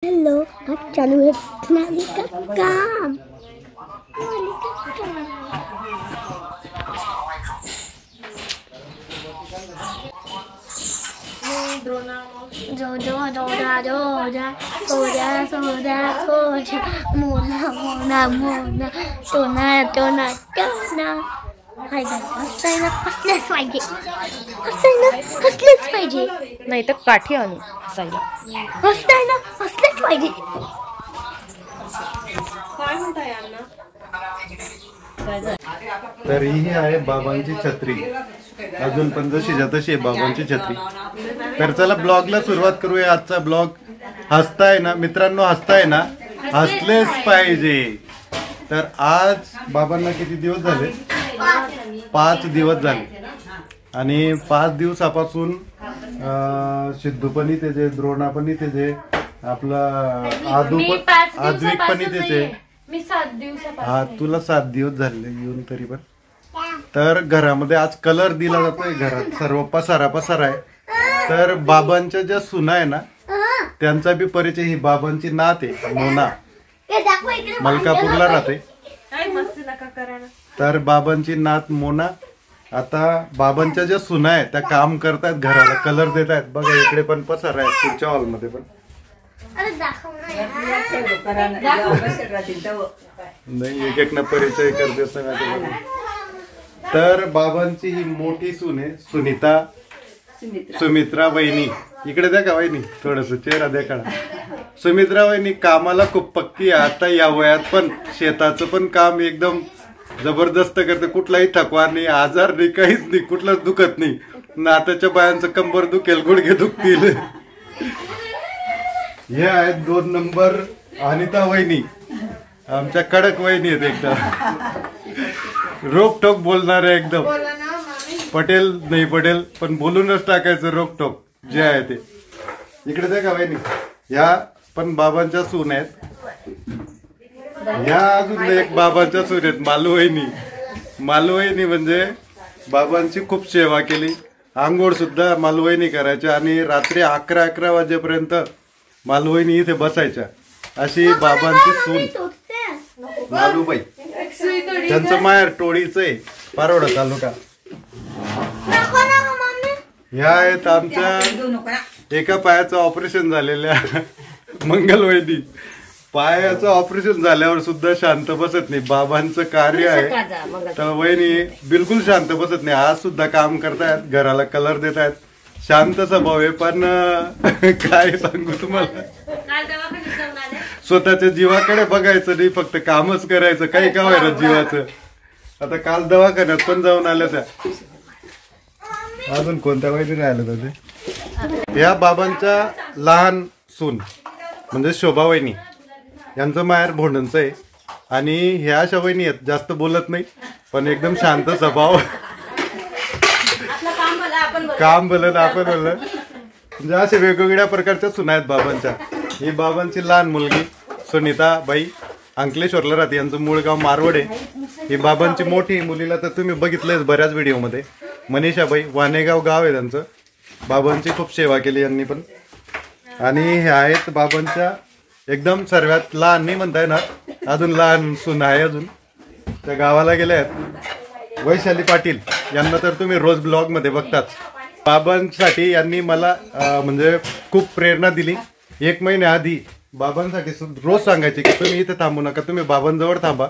Hello, आज चालू है नाली का काम। जो जो जोजा जोजा सोजा सोजा सोजा मोना मोना मोना टोना टोना टोना हसलेच पाहिजे, हसलेच पाहिजे, नाही तर काठी आणू हसायला. हसताय ना, हसलेच पाहिजे. काय म्हणताय अण्णा? तर ही आहे बाबांची छत्री. अजून पण जशीच्या तशी आहे बाबांची छत्री. तर चला ब्लॉगला सुरुवात करूया. आजचा ब्लॉग हसताय ना मित्रांनो, हसताय ना, हसलेच पाहिजे. तर आज बाबांना किती दिवस झाले? 5 दिवस झाले. आणि 5 दिवसापासून सिद्धू पण इथेच, द्रोणा पण इथेच, आपला आद्विक पण इथेच. मी 7 दिवसापासून. हा, तुला 7 दिवस झाले येऊन तरी पण. तर घरामध्ये आज कलर दिला जातोय. घरात सर्व पसारा आहे. तर बाबांच्या ज्या सुना आहे ना, त्यांचा बी परिचय. ही बाबांची नात आहे मोना, मलकापूरला राहते. तर बाबांची नात मोना. आता बाबांच्या ज्या सुना आहेत त्या काम करतायत, घराला कलर देत आहेत. बघा इकडे पण पसारा आहे, पुढच्या हॉलमध्ये पण. नाही, एक न परिचय करते सगळ्या. तर बाबांची ही मोठी सून आहे सुमित्रा वहिनी. इकडे देखा वहिनी, थोडस चेहरा देखा. सुमित्रा वहिनी कामाला खूप पक्की आहे. आता या वयात पण शेताचं पण काम एकदम जबरदस्त करते. कुठलाही थकवा नाही, आजार नाही, काहीच नाही, कुठलाच दुखत नाही. नात्याच्या बायांचं कंबर दुखेल, गुडघे दुखतील. हे आहेत 2 नंबर अनिता वहिनी. आमच्या कडक वहिनी आहेत एकदम. रोकटोक बोलणारे एकदम. पटेल नाही पटेल पण बोलूनच टाकायचं रोकटोक जे आहे ते. इकडे देखा वहिनी, ह्या पण बाबांच्या सून आहेत. ह्या अजून एक बाबांच्या सून आहेत, मालवहिनी म्हणजे बाबांची खूप सेवा केली. आंघोळ सुद्धा मालवहिनी करायची आणि रात्री 11 वाजेपर्यंत मालवहिनी इथे बसायच्या. अशी बाबांची सून मालूबाई. त्यांचं माहेर टोळीचं आहे, पारोडा तालुका. ह्या आहेत आमच्या एका पायाचं ऑपरेशन झालेल्या मंगलवैदी. पायाचं ऑपरेशन झाल्यावर सुद्धा शांत बसत नाही. बाबांचं कार्य आहे तर वहिनी बिलकुल शांत बसत नाही. आज सुद्धा काम करतायत, घराला कलर देत आहेत. शांत स्वभाव आहे, पण काय सांगू तुम्हाला, स्वतःच्या जीवाकडे बघायचं नाही, फक्त कामच करायचं. काही का व्हायला जीवाचं. आता काल दवाखान्यात पण जाऊन आल्या त्या. अजून कोणत्या वहिनी राहिलं होते? या बाबांच्या लहान सून म्हणजे शोभा वहिनी. यांचं माहेर भोंडणचं आहे. आणि ह्या अशा वहिनी आहेत, जास्त बोलत नाही पण एकदम शांत स्वभाव. काम बोलत आपण बोललं म्हणजे अशा वेगवेगळ्या प्रकारच्या सुना आहेत बाबांच्या. ही बाबांची लहान मुलगी सुनीता बाई, अंकलेश्वरला राहते. यांचं मूळ गाव मारवड आहे. ही बाबांची मोठी मुलीला तर तुम्ही बघितलंच बऱ्याच व्हिडिओमध्ये, मनीषाबाई. वानेगाव गाव आहे त्यांचं. बाबांची खूप सेवा केली यांनी पण. आणि हे आहेत बाबांच्या एकदम सर्वात लहान, नाही म्हणता येणार, अजून लहान सून आहे. अजून त्या गावाला गेल्या आहेत, वैशाली पाटील. यांना तर तुम्ही रोज ब्लॉग मध्ये बघताच. बाबांसाठी यांनी मला म्हणजे खूप प्रेरणा दिली. 1 महिन्याआधी बाबांसाठी रोज सांगायचे की तुम्ही इथे थांबू नका, तुम्ही बाबांजवळ थांबा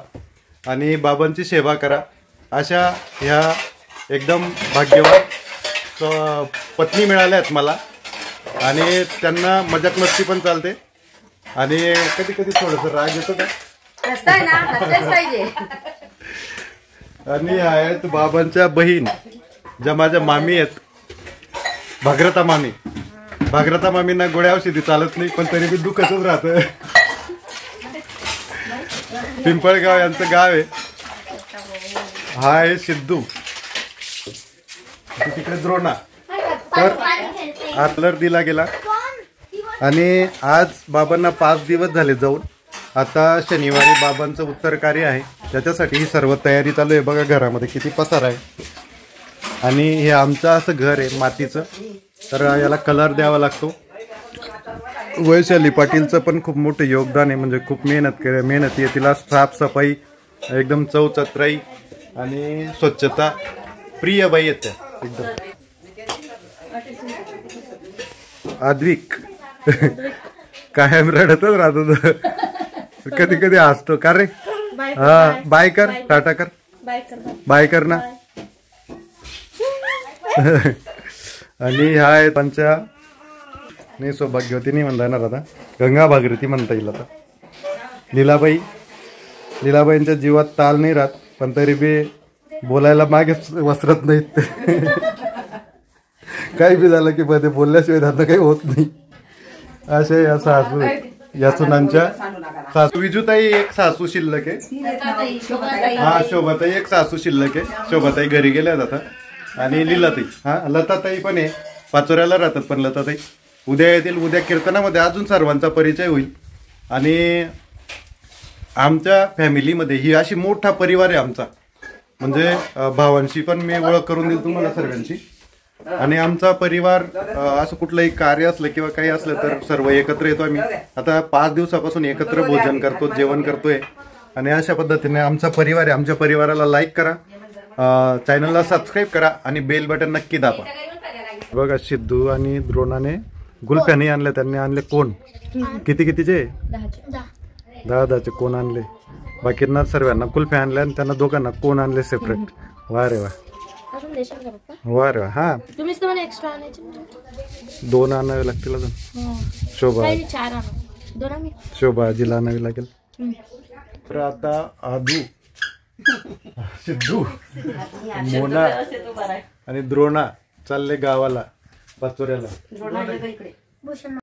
आणि बाबांची सेवा करा. अशा ह्या एकदम भाग्यवान पत्नी मिळाल्यात मला. आणि त्यांना मजाक मस्ती पण चालते. आणि कधी कधी थोडस राग येतो का. आणि आहेत बाबांच्या बहीण, ज्या माझ्या मामी आहेत, भागरता मामी. भागरता मामींना गोळ्या औषधी चालत नाही, पण तरी बी दुखतच राहत. पिंपळगाव यांचं गाव आहे. हा आहे सिद्धू, तिकडे द्रोणा. तर कलर दिला गेला. आणि आज बाबांना 5 दिवस झाले जाऊन. आता शनिवारी बाबांचं उत्तर कार्य आहे, त्याच्यासाठी ही सर्व तयारी चालू आहे. बघा घरामध्ये किती पसार आहे. आणि हे आमचं असं घर आहे मातीचं. तर याला कलर द्यावा लागतो. वैशाली पाटीलचं पण खूप मोठं योगदान आहे, म्हणजे खूप मेहनती आहे तिला. साफसफाई एकदम चौचत्राई आणि स्वच्छता प्रिय बाई आहेत त्या एकदम. आद्विक कायम रडतच राहतो, कधी कधी हसतो. का रे? हा बाय कर, टाटा कर, बाय कर ना. आणि हा आहे त्यांच्या नाही सौभाग्यवती नाही म्हणता येणार आता, गंगा भागीरथी म्हणता येईल आता. लीलाबाईंच्या जीवात ताल नाही राहत, पण तरी बी बोलायला मागेच वसरत नाहीत. काही बी झालं की मध्ये बोलल्याशिवाय त्यांना काही होत नाही. असे या सासू या सुनांच्या सासू विजूताई एक सासू शिल्लक आहे. हा शोभाताई एक सासू शिल्लक आहे. शोभाताई घरी गेल्यात आता. आणि लीलाताई, हा लताताई पण आहे, पाचोऱ्याला राहतात. पण लताताई उद्या येतील. उद्या कीर्तनामध्ये अजून सर्वांचा परिचय होईल. आणि आमच्या फॅमिलीमध्ये ही अशी मोठा परिवार आहे आमचा, म्हणजे भावांशी पण मी ओळख करून देईल तुम्हाला सर्वांची. आणि आमचा परिवार असं कुठलंही कार्य असलं किंवा काही असलं तर सर्व एकत्र येतो आम्ही. आता 5 दिवसापासून एकत्र भोजन करतो, जेवण करतोय. आणि अशा पद्धतीने आमचा परिवार आहे. आमच्या परिवाराला लाईक करा, चॅनलला सबस्क्राईब करा आणि बेल बटन नक्की दाबा. बघा सिद्धू आणि द्रोणाने गुलफ्या नाही आणल्या, त्यांनी आणले कोण. कितीचे? 10 कोण आणले. बाकींना सर्वांना कुल्फ्या आणल्या आणि त्यांना दोघांना कोण आणले सेपरेट. वा रे वा, वा रे वा. हा 2 आणावे लागतील अजून. शोभा आजीला आणावी लागेल. तर आता आदू, सिद्धू, मोना आणि द्रोणा चालले गावाला, पाचोऱ्याला.